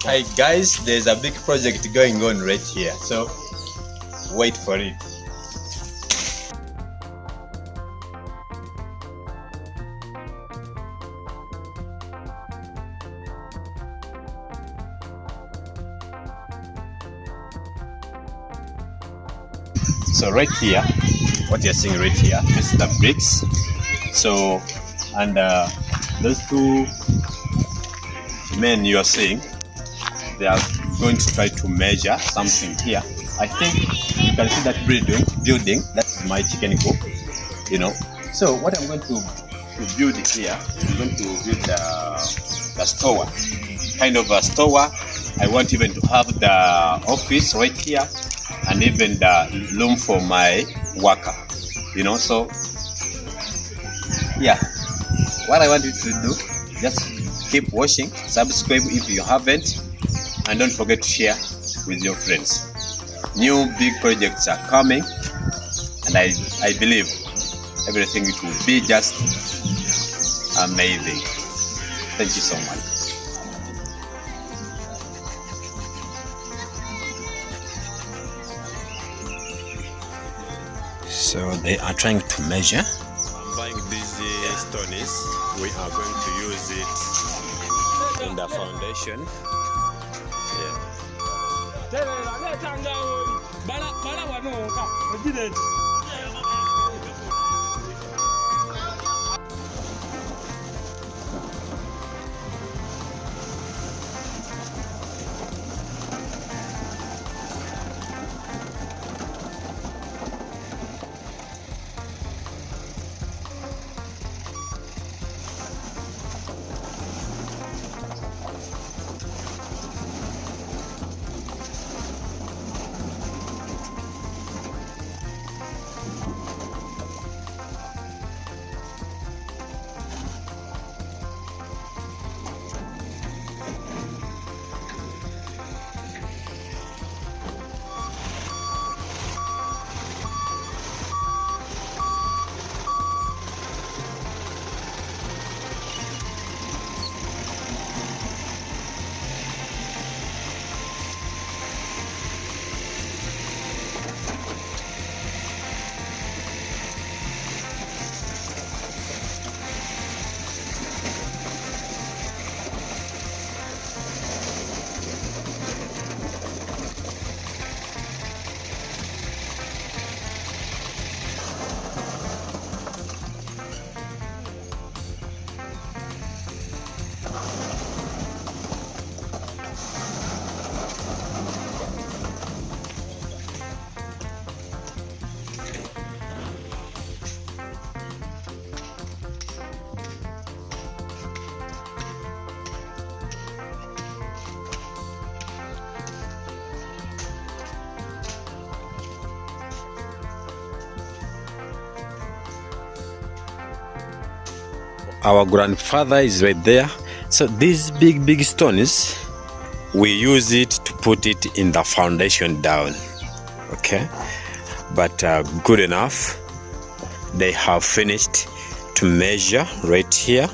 Hi guys, there's a big project going on right here, so wait for it. So right here, what you're seeing right here, this is the bricks. So, and those two men you are seeing, they are going to try to measure something here. I think you can see that building. That's my chicken coop, you know. So what I'm going to build here, I'm going to build the store, kind of a store. I want even to have the office right here, and even the room for my worker, you know. So yeah, what I want you to do, just keep watching, subscribe if you haven't, and don't forget to share with your friends. New big projects are coming, and I believe everything will be just amazing. Thank you so much. So they are trying to measure. I'm buying these stones. We are going to use it in the foundation. Our grandfather is right there. So these big stones, we use it to put it in the foundation down. Okay, but good enough. They have finished to measure right here,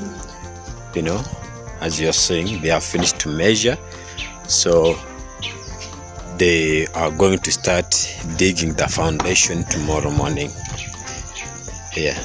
you know, as you're seeing, they have finished to measure. So they are going to start digging the foundation tomorrow morning. Yeah.